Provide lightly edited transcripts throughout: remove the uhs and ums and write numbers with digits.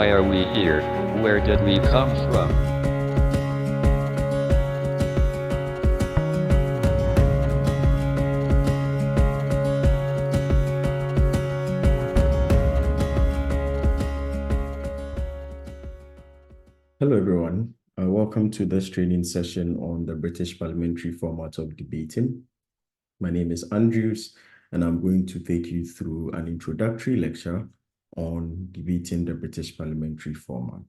Why are we here? Where did we come from? Hello, everyone. Welcome to this training session on the British Parliamentary format of debating. My name is Andrews, and I'm going to take you through an introductory lecture on debating the British Parliamentary format.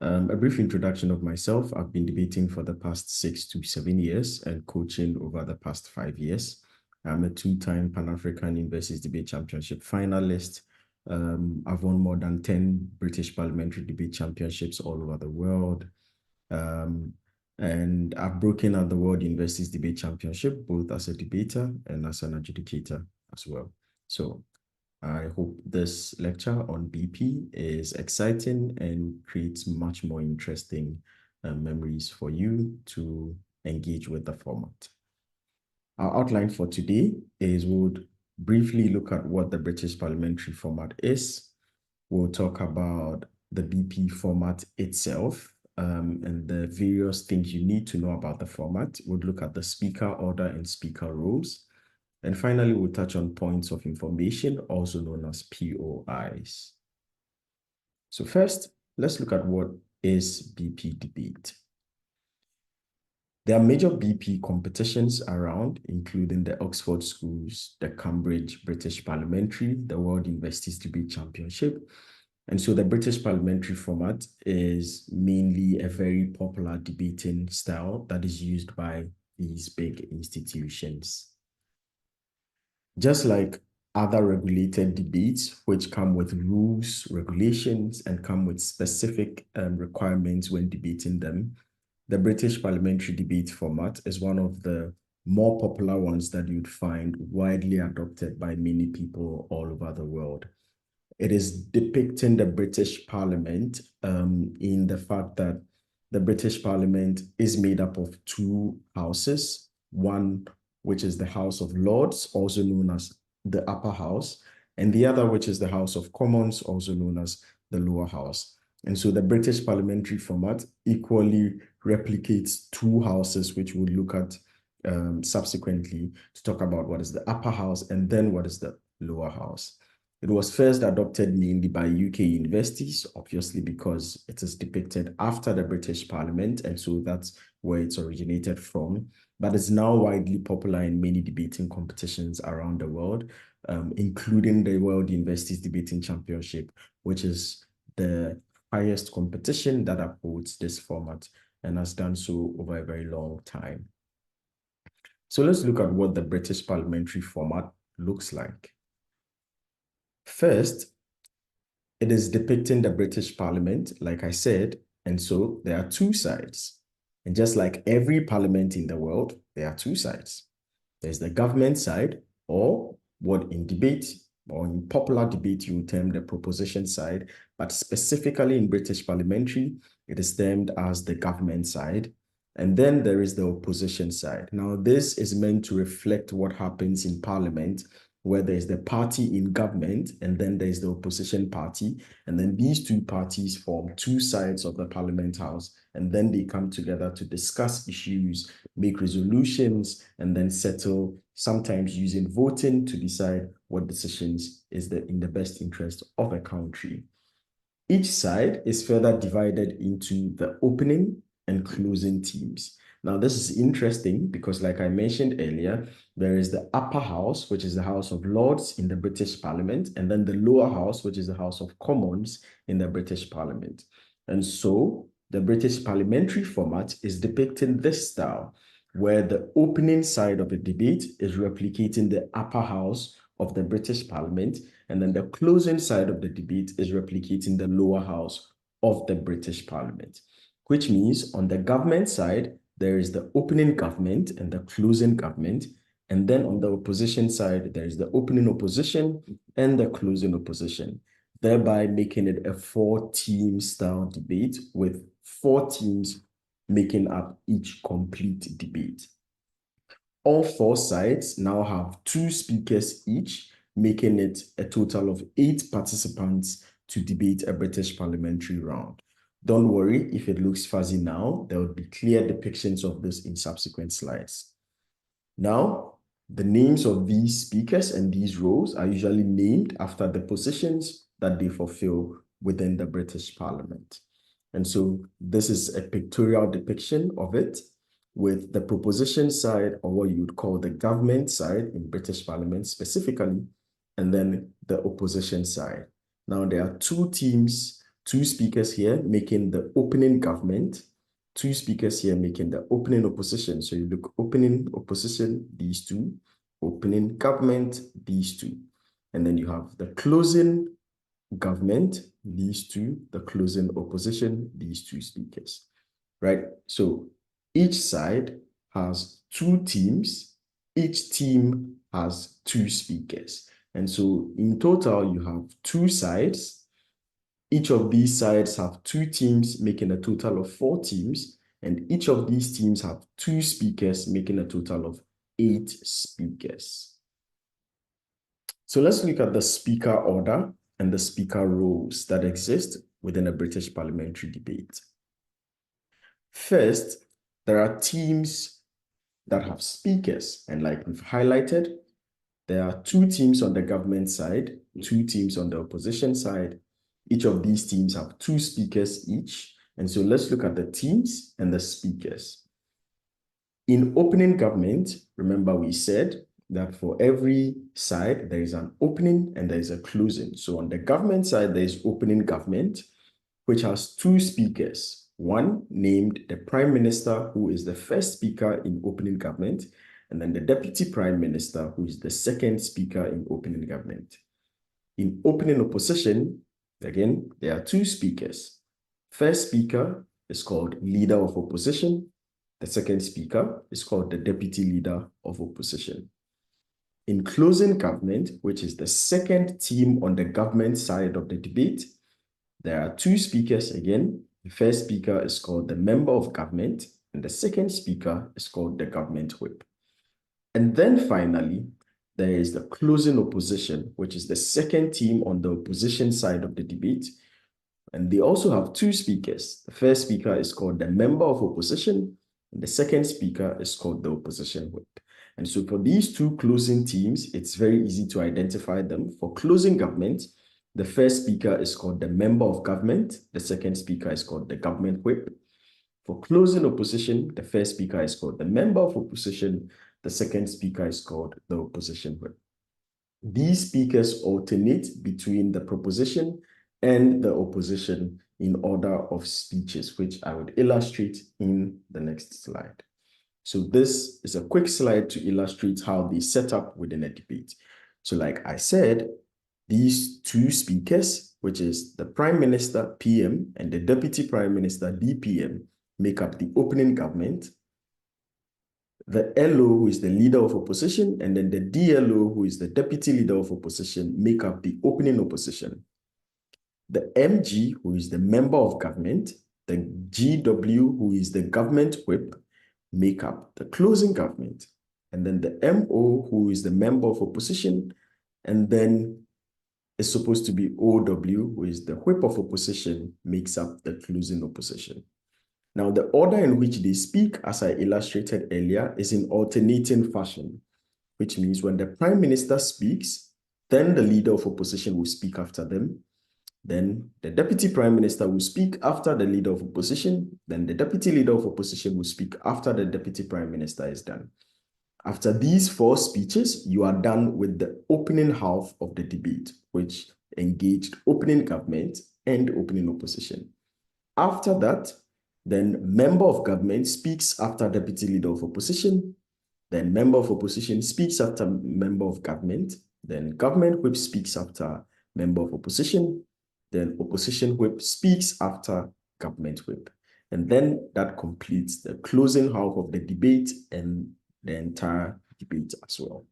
A brief introduction of myself. I've been debating for the past 6 to 7 years and coaching over the past 5 years. I'm a two-time Pan-African Universities Debate Championship finalist. I've won more than 10 British Parliamentary Debate Championships all over the world. And I've broken out the World Universities Debate Championship, both as a debater and as an adjudicator as well. So I hope this lecture on BP is exciting and creates much more interesting memories for you to engage with the format. Our outline for today is we'll briefly look at what the British Parliamentary format is. We'll talk about the BP format itself and the various things you need to know about the format. We'll look at the speaker order and speaker roles. And finally, we'll touch on points of information, also known as POIs. So first, let's look at what is BP debate. There are major BP competitions around, including the Oxford Schools, the Cambridge British Parliamentary, the World Universities Debate Championship. And so the British Parliamentary format is mainly a very popular debating style that is used by these big institutions. Just like other regulated debates, which come with rules, regulations, and come with specific requirements when debating them, the British Parliamentary debate format is one of the more popular ones that you'd find widely adopted by many people all over the world. It is depicting the British Parliament in the fact that the British Parliament is made up of two houses, one which is the House of Lords, also known as the Upper House, and the other which is the House of Commons, also known as the Lower House. And so the British Parliamentary format equally replicates two houses, which we'll look at subsequently to talk about what is the Upper House and then what is the Lower House. It was first adopted mainly by UK universities, obviously because it is depicted after the British Parliament, and so that's where it's originated from. But it's now widely popular in many debating competitions around the world, including the World Universities Debating Championship, which is the highest competition that upholds this format and has done so over a very long time. So let's look at what the British Parliamentary format looks like. First, it is depicting the British Parliament, like I said, and so there are two sides. And just like every parliament in the world, there are two sides. There's the government side, or what in debate, or in popular debate, you would term the proposition side, but specifically in British Parliamentary, it is termed as the government side. And then there is the opposition side. Now, this is meant to reflect what happens in Parliament, where there's the party in government, and then there's the opposition party. And then these two parties form two sides of the Parliament House, and then they come together to discuss issues, make resolutions, and then settle, sometimes using voting to decide what decisions is in the best interest of a country. Each side is further divided into the opening and closing teams. Now, this is interesting because, like I mentioned earlier, there is the Upper House, which is the House of Lords in the British Parliament, and then the Lower House, which is the House of Commons in the British Parliament. And so the British Parliamentary format is depicting this style, where the opening side of the debate is replicating the Upper House of the British Parliament, and then the closing side of the debate is replicating the Lower House of the British Parliament, which means on the government side, there is the opening government and the closing government. And then on the opposition side, there is the opening opposition and the closing opposition, thereby making it a 4-team style debate with 4 teams making up each complete debate. All 4 sides now have 2 speakers each, making it a total of 8 participants to debate a British parliamentary round. Don't worry if it looks fuzzy now, there will be clear depictions of this in subsequent slides. Now, the names of these speakers and these roles are usually named after the positions that they fulfill within the British Parliament. And so this is a pictorial depiction of it with the proposition side, or what you would call the government side in British Parliament specifically, and then the opposition side. Now there are two teams, two speakers here making the opening government, two speakers here making the opening opposition. So you look opening opposition, these two, opening government, these two. And then you have the closing government, these two, the closing opposition, these two speakers, right? So each side has two teams, each team has two speakers. And so in total, you have two sides. Each of these sides have two teams, making a total of 4 teams. And each of these teams have 2 speakers, making a total of 8 speakers. So let's look at the speaker order and the speaker roles that exist within a British parliamentary debate. First, there are teams that have speakers, and like we've highlighted, there are 2 teams on the government side, 2 teams on the opposition side. Each of these teams have 2 speakers each, and so let's look at the teams and the speakers. In opening government, remember we said that for every side, there is an opening and there is a closing. So on the government side, there is opening government, which has 2 speakers. One named the Prime Minister, who is the first speaker in opening government, and then the Deputy Prime Minister, who is the second speaker in opening government. In opening opposition, again, there are 2 speakers. First speaker is called Leader of Opposition. The second speaker is called the Deputy Leader of Opposition. In closing government, which is the second team on the government side of the debate, there are 2 speakers again. The first speaker is called the Member of Government, and the second speaker is called the Government Whip. And then finally, there is the closing opposition, which is the second team on the opposition side of the debate. And they also have 2 speakers. The first speaker is called the Member of Opposition, and the second speaker is called the Opposition Whip. And so for these 2 closing teams, it's very easy to identify them. For closing government, the first speaker is called the Member of Government. The second speaker is called the Government Whip. For closing opposition, the first speaker is called the Member of Opposition. The second speaker is called the Opposition Whip. These speakers alternate between the proposition and the opposition in order of speeches, which I would illustrate in the next slide. So this is a quick slide to illustrate how they set up within a debate. So like I said, these 2 speakers, which is the Prime Minister, PM, and the Deputy Prime Minister, DPM, make up the opening government. The LO, who is the Leader of Opposition, and then the DLO, who is the Deputy Leader of Opposition, make up the opening opposition. The MG, who is the Member of Government, the GW, who is the Government Whip, make up the closing government. And then the MO, who is the Member of Opposition, and then it's supposed to be OW, who is the Whip of Opposition, makes up the closing opposition. Now, the order in which they speak, as I illustrated earlier, is in alternating fashion, which means when the Prime Minister speaks, then the Leader of Opposition will speak after them. Then the Deputy Prime Minister will speak after the Leader of Opposition. Then the Deputy Leader of Opposition will speak after the Deputy Prime Minister is done. After these 4 speeches, you are done with the opening half of the debate, which engaged opening government and opening opposition. After that, then Member of Government speaks after Deputy Leader of Opposition. Then Member of Opposition speaks after Member of Government. Then Government Whip speaks after Member of Opposition. Then Opposition Whip speaks after Government Whip. And then that completes the closing half of the debate and the entire debate as well.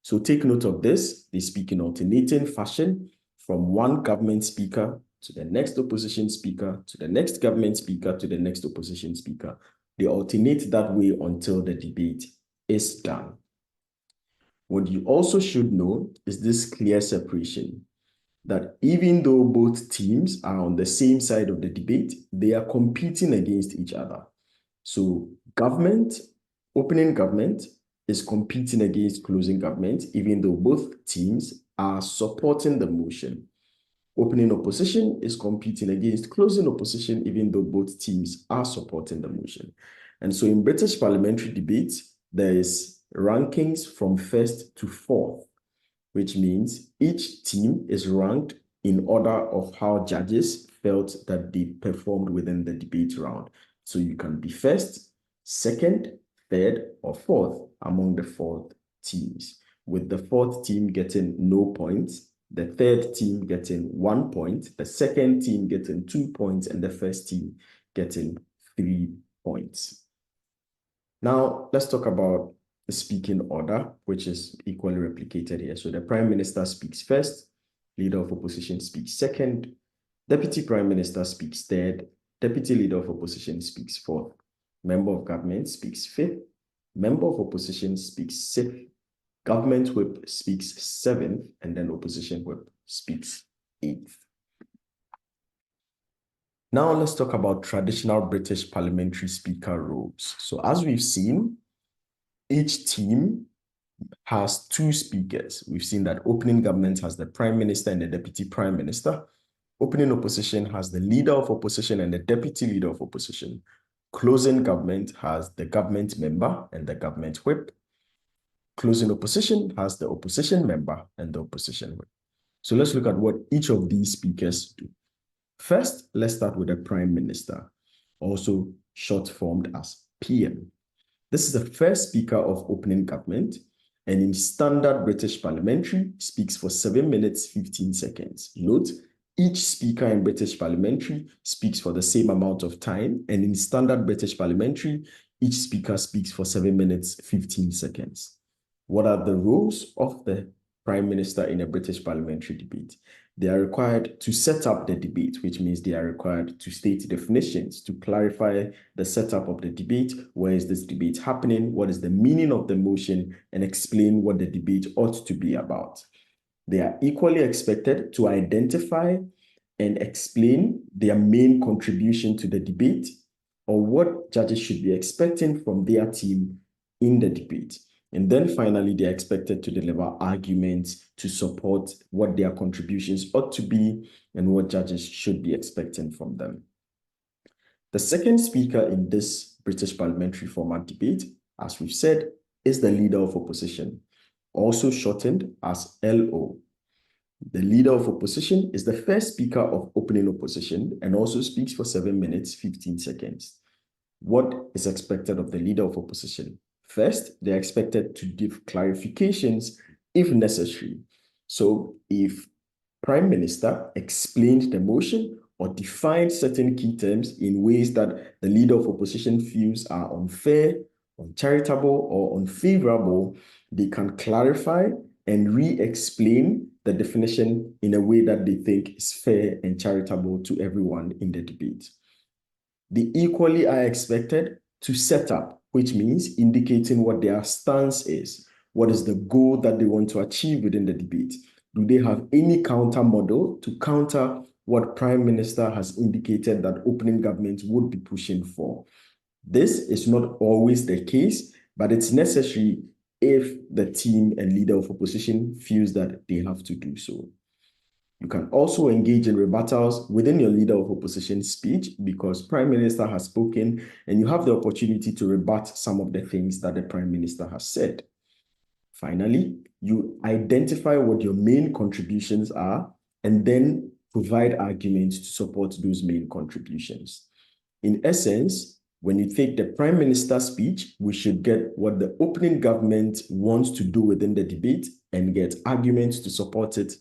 So take note of this. They speak in alternating fashion from one government speaker to the next opposition speaker, to the next government speaker, to the next opposition speaker. They alternate that way until the debate is done. What you also should know is this clear separation. that even though both teams are on the same side of the debate, they are competing against each other. So opening government is competing against closing government, even though both teams are supporting the motion. Opening opposition is competing against closing opposition, even though both teams are supporting the motion. And so in British parliamentary debates, there is rankings from first to fourth, which means each team is ranked in order of how judges felt that they performed within the debate round. So you can be first, second, third, or fourth among the fourth teams, with the fourth team getting no points, the third team getting 1 point, the second team getting 2 points, and the first team getting 3 points. Now, let's talk about the speaking order, which is equally replicated here. So the Prime Minister speaks first, Leader of Opposition speaks second, Deputy Prime Minister speaks third, Deputy Leader of Opposition speaks fourth, Member of Government speaks fifth, Member of Opposition speaks sixth, Government Whip speaks seventh, and then Opposition Whip speaks eighth. Now let's talk about traditional British parliamentary speaker roles. So as we've seen, each team has 2 speakers. We've seen that opening government has the Prime Minister and the Deputy Prime Minister. Opening opposition has the Leader of Opposition and the Deputy Leader of Opposition. Closing government has the government member and the government whip. Closing opposition has the opposition member and the opposition whip. So let's look at what each of these speakers do. First, let's start with the Prime Minister, also short formed as PM. This is the first speaker of opening government, and in standard British parliamentary speaks for 7 minutes, 15 seconds. Note, each speaker in British parliamentary speaks for the same amount of time, and in standard British parliamentary, each speaker speaks for 7 minutes, 15 seconds. What are the roles of the Prime Minister in a British parliamentary debate? They are required to set up the debate, which means they are required to state definitions, to clarify the setup of the debate, where is this debate happening, what is the meaning of the motion, and explain what the debate ought to be about. They are equally expected to identify and explain their main contribution to the debate, or what judges should be expecting from their team in the debate. And then finally, they are expected to deliver arguments to support what their contributions ought to be and what judges should be expecting from them. The second speaker in this British parliamentary format debate, as we've said, is the Leader of Opposition, also shortened as LO. The Leader of Opposition is the first speaker of opening opposition and also speaks for 7 minutes, 15 seconds. What is expected of the Leader of Opposition? First, they're expected to give clarifications if necessary. So if Prime Minister explained the motion or defined certain key terms in ways that the Leader of Opposition feels are unfair, uncharitable, or unfavorable, they can clarify and re-explain the definition in a way that they think is fair and charitable to everyone in the debate. They equally are expected to set up, which means indicating what their stance is. What is the goal that they want to achieve within the debate? Do they have any counter model to counter what Prime Minister has indicated that opening government would be pushing for? This is not always the case, but it's necessary if the team and Leader of Opposition feels that they have to do so. You can also engage in rebuttals within your Leader of Opposition speech because Prime Minister has spoken and you have the opportunity to rebut some of the things that the Prime Minister has said. Finally, you identify what your main contributions are and then provide arguments to support those main contributions. In essence, when you take the Prime Minister's speech, we should get what the opening government wants to do within the debate and get arguments to support it.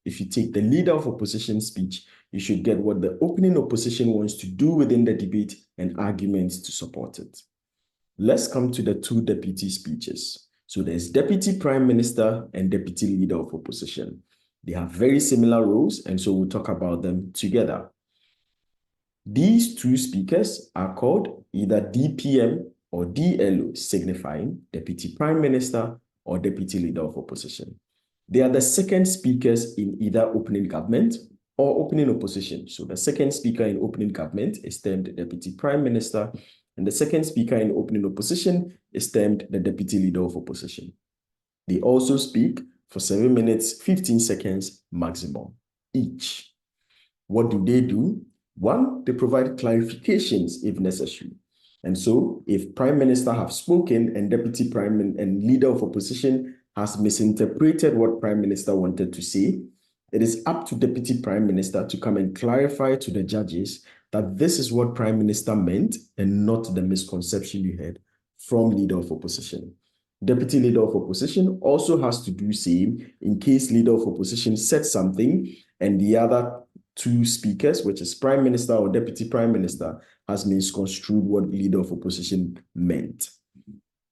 If you take the Leader of Opposition speech, you should get what the opening opposition wants to do within the debate and arguments to support it. Let's come to the 2 deputy speeches. So there's Deputy Prime Minister and Deputy Leader of Opposition. They have very similar roles, and so we'll talk about them together. These 2 speakers are called either DPM or DLO, signifying Deputy Prime Minister or Deputy Leader of Opposition. They are the second speakers in either opening government or opening opposition. So the second speaker in opening government is termed Deputy Prime Minister, and the second speaker in opening opposition is termed the Deputy Leader of Opposition. They also speak for 7 minutes, 15 seconds maximum each. What do? 1, they provide clarifications if necessary. And so if Prime Minister have spoken and Deputy Prime and Leader of Opposition has misinterpreted what Prime Minister wanted to say, it is up to Deputy Prime Minister to come and clarify to the judges that this is what Prime Minister meant and not the misconception you had from Leader of Opposition. Deputy Leader of Opposition also has to do same in case Leader of Opposition said something and the other two speakers, which is Prime Minister or Deputy Prime Minister, has misconstrued what Leader of Opposition meant.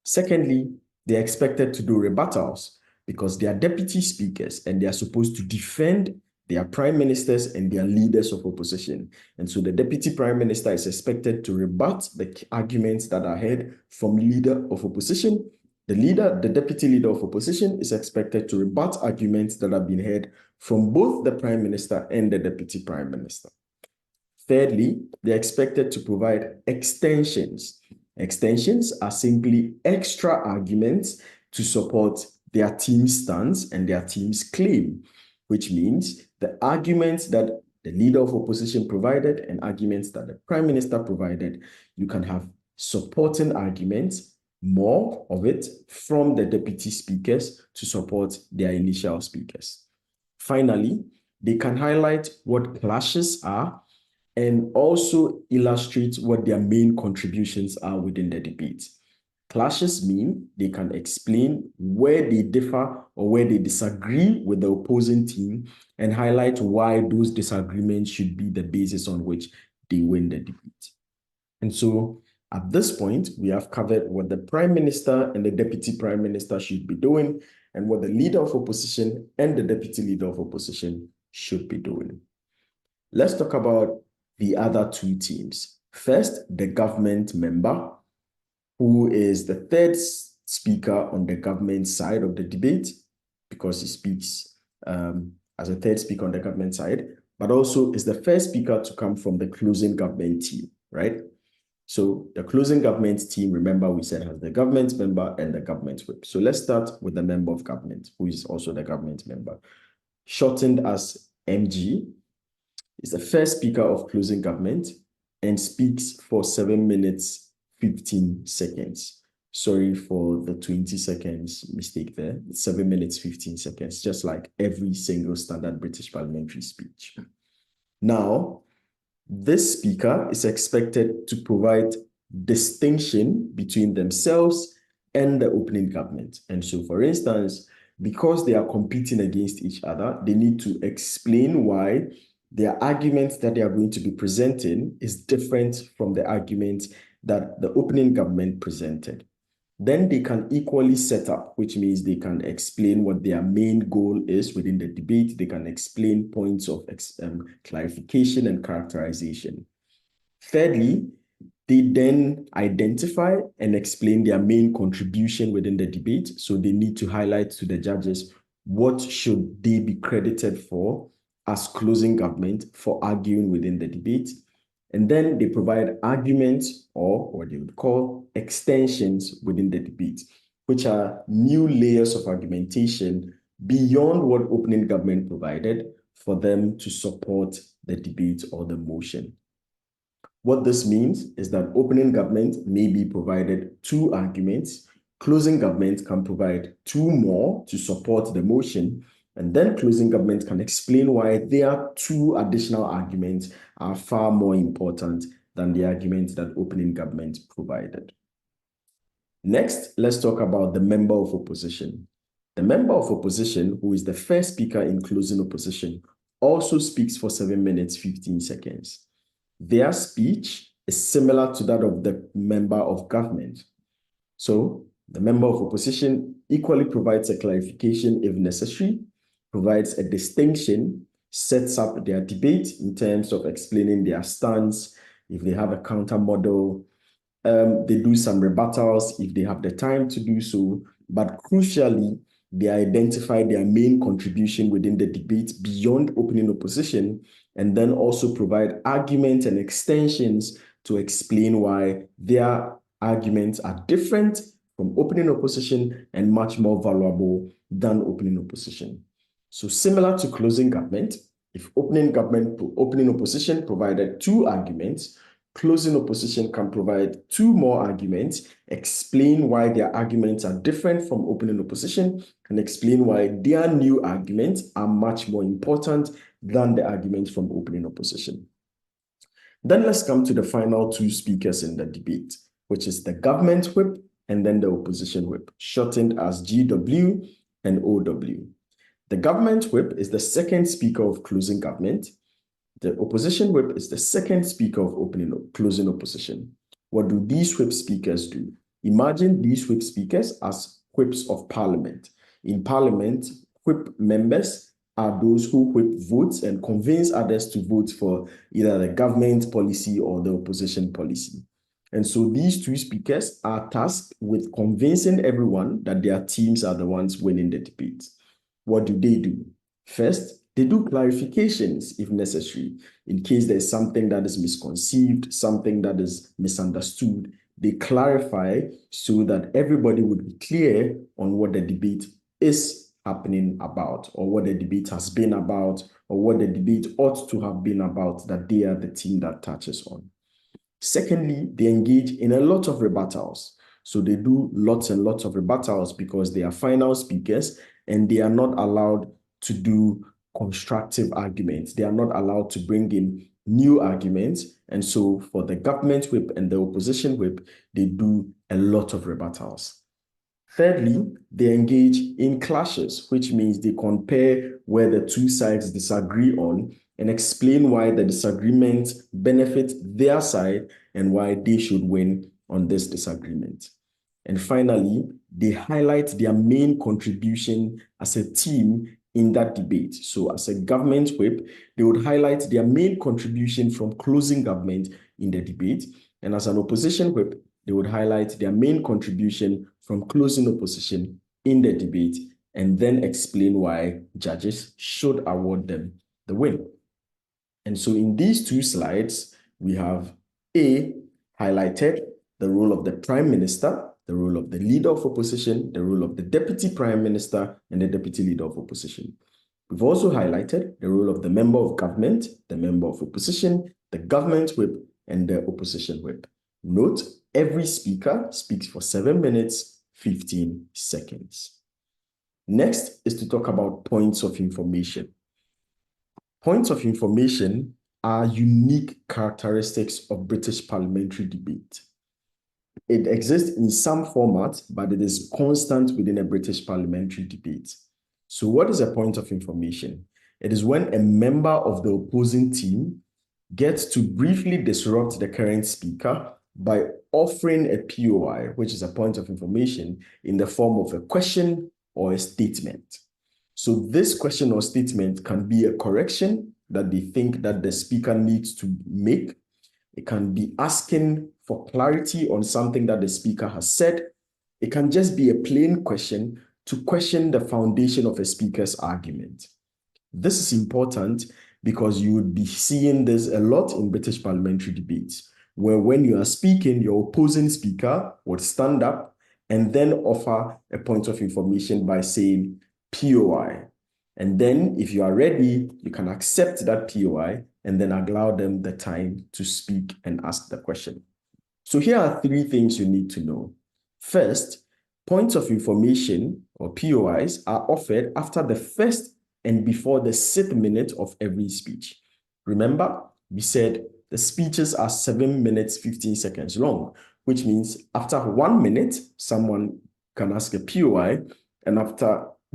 Secondly, they're expected to do rebuttals because they are deputy speakers and they are supposed to defend their prime ministers and their leaders of opposition. And so the deputy prime minister is expected to rebut the arguments that are heard from leader of opposition. The deputy leader of opposition is expected to rebut arguments that have been heard from both the prime minister and the deputy prime minister. Thirdly, they're expected to provide extensions. Extensions are simply extra arguments to support their team's stance and their team's claim, which means the arguments that the leader of opposition provided and arguments that the prime minister provided, you can have supporting arguments, more of it, from the deputy speakers to support their initial speakers. Finally, they can highlight what clashes are and also illustrate what their main contributions are within the debate. Clashes mean they can explain where they differ or where they disagree with the opposing team and highlight why those disagreements should be the basis on which they win the debate. And so at this point, we have covered what the Prime Minister and the Deputy Prime Minister should be doing and what the Leader of Opposition and the Deputy Leader of Opposition should be doing. Let's talk about the other two teams. First, the government member, who is the third speaker on the government side of the debate, because he speaks as a third speaker on the government side, but also is the first speaker to come from the closing government team, right? So the closing government team, remember we said, has the government member and the government whip. So let's start with the member of government, who is also the government member. Shortened as MG, is the first speaker of closing government and speaks for 7 minutes, 15 seconds. Sorry for the 20 seconds mistake there. It's 7 minutes, 15 seconds, just like every single standard British parliamentary speech. Now, this speaker is expected to provide distinction between themselves and the opening government. And so, for instance, because they are competing against each other, they need to explain why their argument that they are going to be presenting is different from the argument that the opening government presented. Then they can equally set up, which means they can explain what their main goal is within the debate. They can explain points of clarification and characterization. Thirdly, they then identify and explain their main contribution within the debate. So they need to highlight to the judges what should they be credited for as closing government for arguing within the debate. And then they provide arguments, or what they would call extensions within the debate, which are new layers of argumentation beyond what opening government provided for them to support the debate or the motion. What this means is that opening government may be provided 2 arguments, closing government can provide 2 more to support the motion, and then closing government can explain why their 2 additional arguments are far more important than the arguments that opening government provided. Next, let's talk about the member of opposition. The member of opposition, who is the first speaker in closing opposition, also speaks for 7 minutes, 15 seconds. Their speech is similar to that of the member of government. So the member of opposition equally provides a clarification if necessary, provides a distinction, sets up their debate in terms of explaining their stance, if they have a counter model, they do some rebuttals if they have the time to do so, but crucially, they identify their main contribution within the debate beyond opening opposition, and then also provide arguments and extensions to explain why their arguments are different from opening opposition and much more valuable than opening opposition. So similar to closing government, if opening opposition provided 2 arguments, closing opposition can provide 2 more arguments, explain why their arguments are different from opening opposition, and explain why their new arguments are much more important than the arguments from opening opposition. Then let's come to the final 2 speakers in the debate, which is the government whip and then the opposition whip, shortened as GW and OW. The government whip is the second speaker of closing government. The opposition whip is the second speaker of closing opposition. What do these whip speakers do? Imagine these whip speakers as whips of parliament. In parliament, whip members are those who whip votes and convince others to vote for either the government policy or the opposition policy. And so these 2 speakers are tasked with convincing everyone that their teams are the ones winning the debate. What do? First, they do clarifications if necessary. In case there's something that is misconceived, something that is misunderstood, they clarify so that everybody would be clear on what the debate is happening about, or what the debate has been about, or what the debate ought to have been about that they are the team that touches on. Secondly, they engage in a lot of rebuttals. So they do lots and lots of rebuttals because they are final speakers and they are not allowed to do constructive arguments. They are not allowed to bring in new arguments. And so for the government whip and the opposition whip, they do a lot of rebuttals. Thirdly, they engage in clashes, which means they compare where the 2 sides disagree on and explain why the disagreement benefits their side and why they should win on this disagreement. And finally, they highlight their main contribution as a team in that debate. So as a government whip, they would highlight their main contribution from closing government in the debate. And as an opposition whip, they would highlight their main contribution from closing opposition in the debate and then explain why judges should award them the win. And so in these 2 slides, we have highlighted the role of the Prime Minister, the role of the Leader of Opposition, the role of the Deputy Prime Minister, and the Deputy Leader of Opposition. We've also highlighted the role of the Member of Government, the Member of Opposition, the Government Whip, and the Opposition Whip. Note, every speaker speaks for 7 minutes, 15 seconds. Next is to talk about points of information. Points of information are unique characteristics of British parliamentary debate. It exists in some format, but it is constant within a British parliamentary debate. So what is a point of information? It is when a member of the opposing team gets to briefly disrupt the current speaker by offering a POI, which is a point of information, in the form of a question or a statement. So this question or statement can be a correction that they think that the speaker needs to make. It can be asking for clarity on something that the speaker has said. It can just be a plain question to question the foundation of a speaker's argument. This is important because you would be seeing this a lot in British parliamentary debates, where when you are speaking, your opposing speaker would stand up and then offer a point of information by saying POI. And then if you are ready, you can accept that POI and then allow them the time to speak and ask the question. So here are 3 things you need to know. First, points of information or POIs are offered after the first and before the 6th minute of every speech. Remember, we said the speeches are 7 minutes, 15 seconds long, which means after 1 minute, someone can ask a POI, and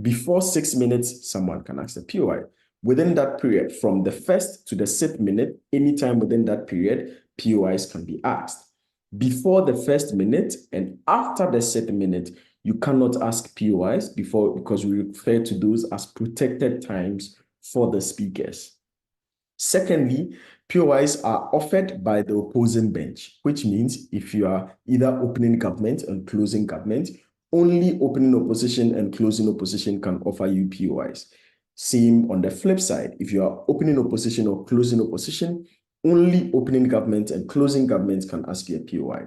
before 6 minutes, someone can ask a POI. Within that period, from the 1st to the 6th minute, anytime within that period, POIs can be asked. Before the 1st minute and after the 6th minute, you cannot ask POIs because we refer to those as protected times for the speakers. Secondly, POIs are offered by the opposing bench, which means if you are either opening government and closing government, only opening opposition and closing opposition can offer you POIs. Same on the flip side. If you are opening opposition or closing opposition, only opening government and closing government can ask you a POI.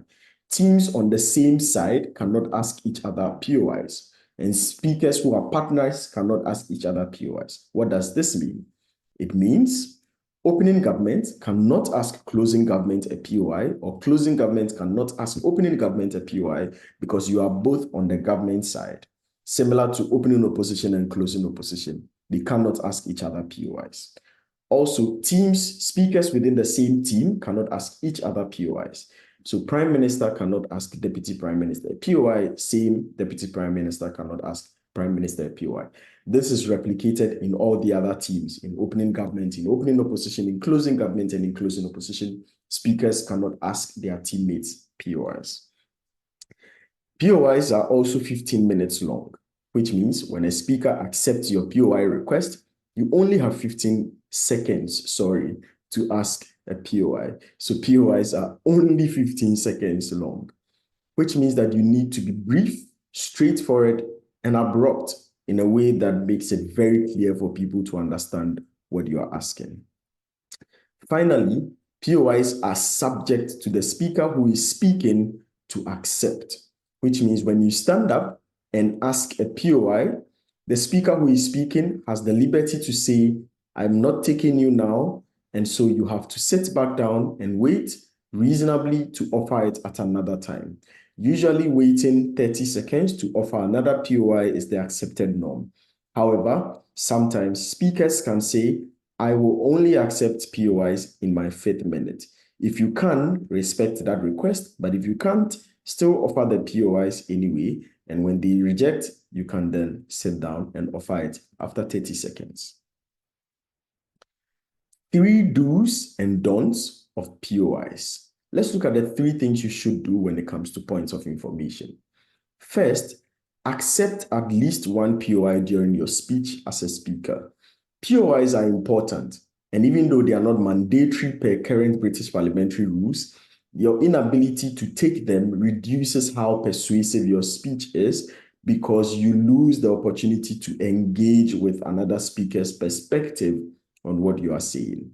Teams on the same side cannot ask each other POIs, and speakers who are partners cannot ask each other POIs. What does this mean? It means opening government cannot ask closing government a POI, or closing government cannot ask opening government a POI because you are both on the government side. Similar to opening opposition and closing opposition, they cannot ask each other POIs. Also, speakers within the same team cannot ask each other POIs. So Prime Minister cannot ask Deputy Prime Minister a POI, same Deputy Prime Minister cannot ask Prime Minister a POI. This is replicated in all the other teams, in opening government, in opening opposition, in closing government, and in closing opposition. Speakers cannot ask their teammates POIs. POIs are also 15 minutes long, which means when a speaker accepts your POI request, you only have 15 seconds, to ask a POI. So POIs are only 15 seconds long, which means that you need to be brief, straightforward, and abrupt in a way that makes it very clear for people to understand what you are asking. Finally, POIs are subject to the speaker who is speaking to accept, which means when you stand up and ask a POI, the speaker who is speaking has the liberty to say, I'm not taking you now, and so you have to sit back down and wait reasonably to offer it at another time. Usually waiting 30 seconds to offer another POI is the accepted norm. However, sometimes speakers can say, I will only accept POIs in my 5th minute. If you can, respect that request, but if you can't, still offer the POIs anyway, and when they reject, you can then sit down and offer it after 30 seconds. 3 do's and don'ts of POIs. Let's look at the 3 things you should do when it comes to points of information. First, accept at least 1 POI during your speech as a speaker. POIs are important, and even though they are not mandatory per current British parliamentary rules, your inability to take them reduces how persuasive your speech is because you lose the opportunity to engage with another speaker's perspective on what you are saying.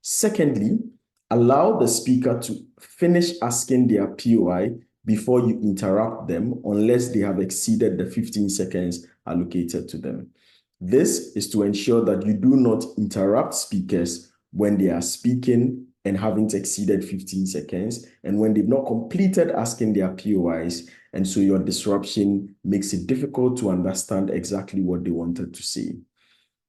Secondly, allow the speaker to finish asking their POI before you interrupt them unless they have exceeded the 15 seconds allocated to them. This is to ensure that you do not interrupt speakers when they are speaking and haven't exceeded 15 seconds, and when they've not completed asking their POIs, and so your disruption makes it difficult to understand exactly what they wanted to say.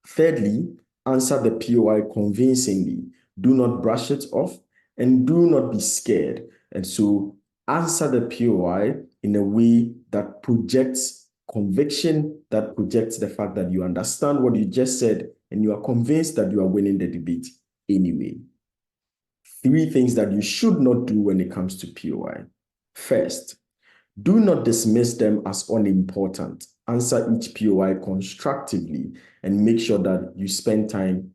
Thirdly, answer the POI convincingly. Do not brush it off, and do not be scared. And so answer the POI in a way that projects conviction, that projects the fact that you understand what you just said, and you are convinced that you are winning the debate anyway. 3 things that you should not do when it comes to POI. First, do not dismiss them as unimportant. Answer each POI constructively and make sure that you spend time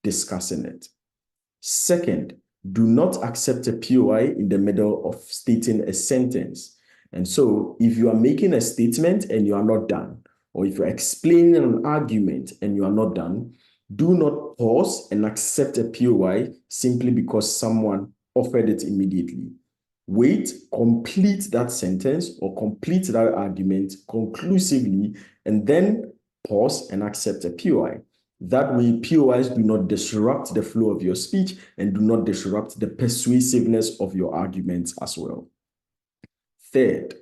discussing it. Second, do not accept a POI in the middle of stating a sentence. And so if you are making a statement and you are not done, or if you're explaining an argument and you are not done, do not pause and accept a POI simply because someone offered it immediately. Wait, complete that sentence or complete that argument conclusively, and then pause and accept a POI. That way, POIs do not disrupt the flow of your speech and do not disrupt the persuasiveness of your arguments as well. Third,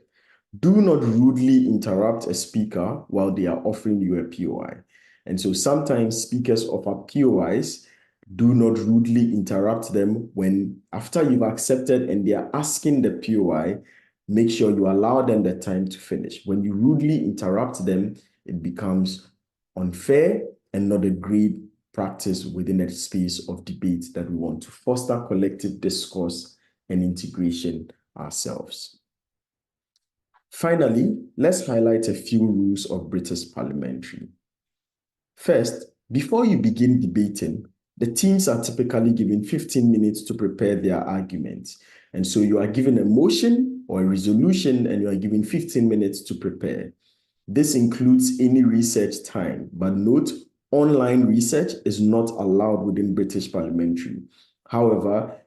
do not rudely interrupt a speaker while they are offering you a POI. And so sometimes speakers offer POIs. Do not rudely interrupt them when, after you've accepted and they are asking the POI, make sure you allow them the time to finish. When you rudely interrupt them, it becomes unfair and not a great practice within a space of debate that we want to foster collective discourse and integration ourselves. Finally, let's highlight a few rules of British parliamentary. First, before you begin debating, the teams are typically given 15 minutes to prepare their arguments. And so you are given a motion or a resolution and you are given 15 minutes to prepare. This includes any research time, but note, online research is not allowed within British Parliamentary. However,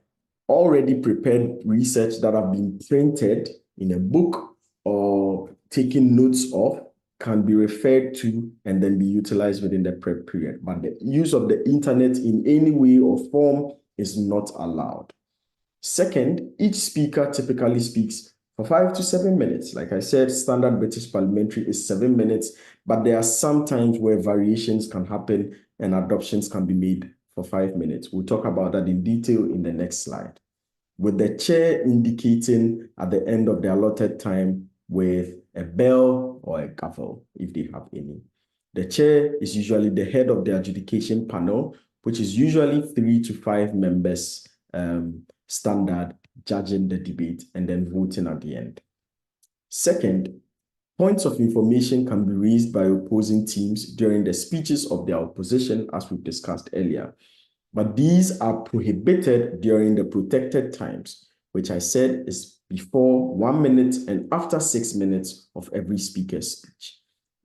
already prepared research that have been printed in a book or taken notes of can be referred to and then be utilized within the prep period. But the use of the internet in any way or form is not allowed. Second, each speaker typically speaks for 5 to 7 minutes. Like I said, standard British Parliamentary is 7 minutes, but there are some times where variations can happen and adoptions can be made for 5 minutes. We'll talk about that in detail in the next slide, with the chair indicating at the end of the allotted time with a bell or a gavel, if they have any. The chair is usually the head of the adjudication panel, which is usually 3 to 5 members standard, judging the debate and then voting at the end. Second, points of information can be raised by opposing teams during the speeches of their opposition, as we've discussed earlier. But these are prohibited during the protected times, which I said is before 1 minute and after 6 minutes of every speaker's speech.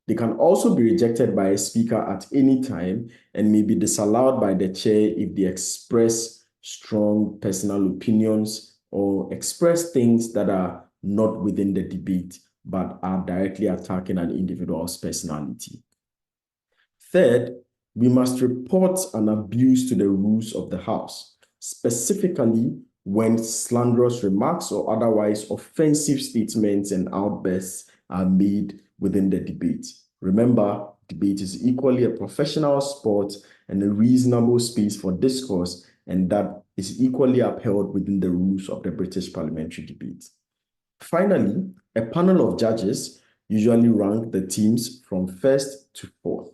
They can also be rejected by a speaker at any time and may be disallowed by the chair if they express strong personal opinions or express things that are not within the debate but are directly attacking an individual's personality. Third, we must report an abuse to the rules of the House, specifically when slanderous remarks or otherwise offensive statements and outbursts are made within the debate. Remember, debate is equally a professional sport and a reasonable space for discourse, and that is equally upheld within the rules of the British Parliamentary debate. Finally, a panel of judges usually rank the teams from first to fourth.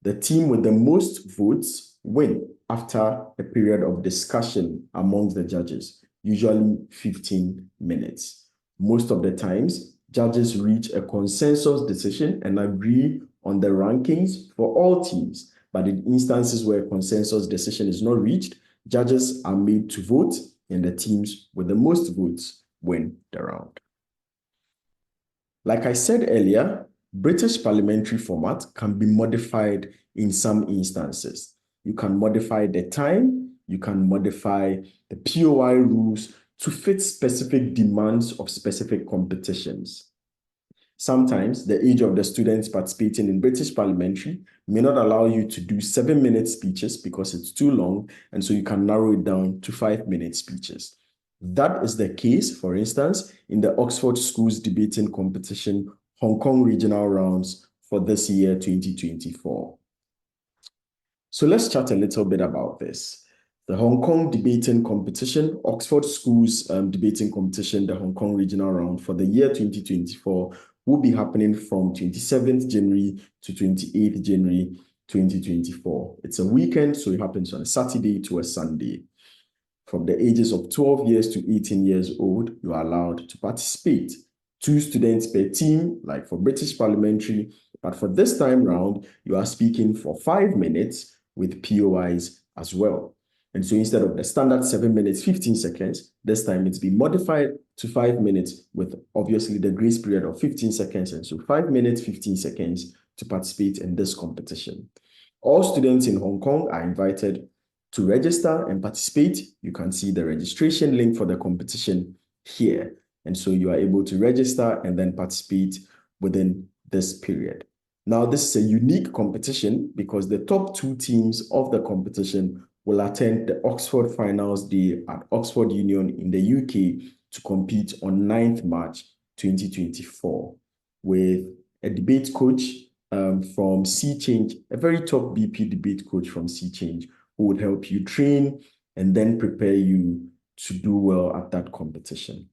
The team with the most votes win after a period of discussion amongst the judges, usually 15 minutes. Most of the times, judges reach a consensus decision and agree on the rankings for all teams. But in instances where a consensus decision is not reached, judges are made to vote, and the teams with the most votes win the round. Like I said earlier, British parliamentary format can be modified in some instances. You can modify the time, you can modify the POI rules to fit specific demands of specific competitions. Sometimes the age of the students participating in British parliamentary may not allow you to do 7-minute speeches because it's too long, and so you can narrow it down to 5-minute speeches. That is the case, for instance, in the Oxford Schools Debating Competition Hong Kong Regional Rounds for this year, 2024. So let's chat a little bit about this. The Hong Kong Debating Competition, Oxford Schools Debating Competition, the Hong Kong Regional Round for the year 2024 will be happening from 27th January to 28th January 2024. It's a weekend, so it happens on a Saturday to a Sunday. From the ages of 12 years to 18 years old, you are allowed to participate. 2 students per team, like for British Parliamentary, but for this time round, you are speaking for 5 minutes with POIs as well. And so instead of the standard 7 minutes, 15 seconds, this time it's been modified to 5 minutes with obviously the grace period of 15 seconds. And so 5 minutes, 15 seconds to participate in this competition. All students in Hong Kong are invited to register and participate. You can see the registration link for the competition here. And so you are able to register and then participate within this period. Now, this is a unique competition because the top 2 teams of the competition will attend the Oxford Finals Day at Oxford Union in the UK to compete on 9th March 2024 with a debate coach from Sea Change, a very top BP debate coach from Sea Change, who would help you train and then prepare you to do well at that competition.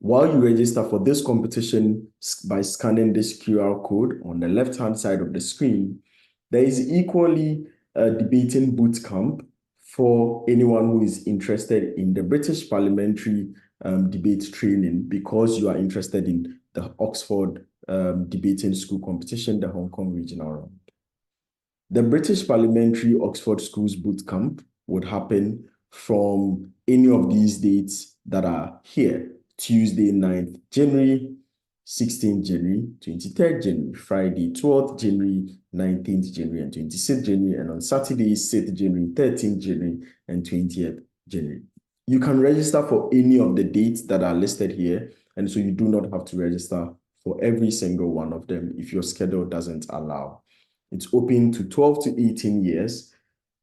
While you register for this competition by scanning this QR code on the left-hand side of the screen, there is equally a debating boot camp for anyone who is interested in the British Parliamentary debate training because you are interested in the Oxford Debating School Competition, the Hong Kong Regional Round. The British Parliamentary Oxford Schools Boot Camp would happen from any of these dates that are here: Tuesday, 9th January, 16th January, 23rd January, Friday, 12th January, 19th January, and 26th January, and on Saturday, 6th January, 13th January, and 20th January. You can register for any of the dates that are listed here, and so you do not have to register for every single one of them if your schedule doesn't allow. It's open to 12 to 18 years,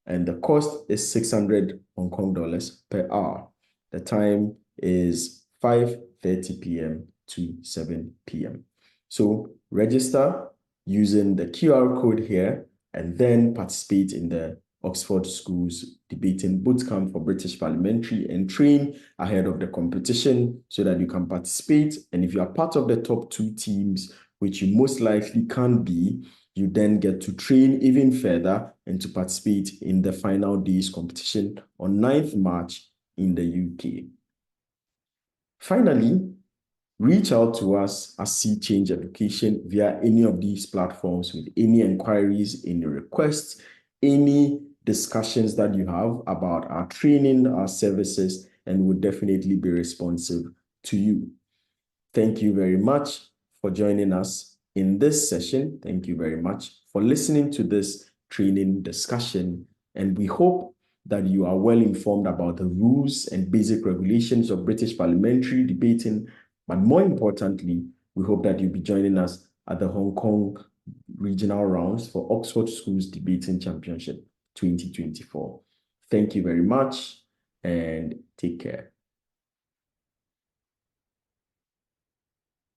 and the cost is 600 Hong Kong dollars per hour. The time is 5:30 p.m. to 7 p.m. So register using the QR code here and then participate in the Oxford Schools Debating Bootcamp for British Parliamentary and train ahead of the competition so that you can participate. And if you are part of the top 2 teams, which you most likely can be, you then get to train even further and to participate in the final day's competition on 9th March in the UK. Finally, reach out to us at Sea Change Education via any of these platforms with any inquiries, any requests, any discussions that you have about our training, our services, and we'll definitely be responsive to you. Thank you very much for joining us in this session. Thank you very much for listening to this training discussion. And we hope that you are well informed about the rules and basic regulations of British parliamentary debating. But more importantly, we hope that you'll be joining us at the Hong Kong regional rounds for Oxford Schools Debating Championship 2024. Thank you very much and take care.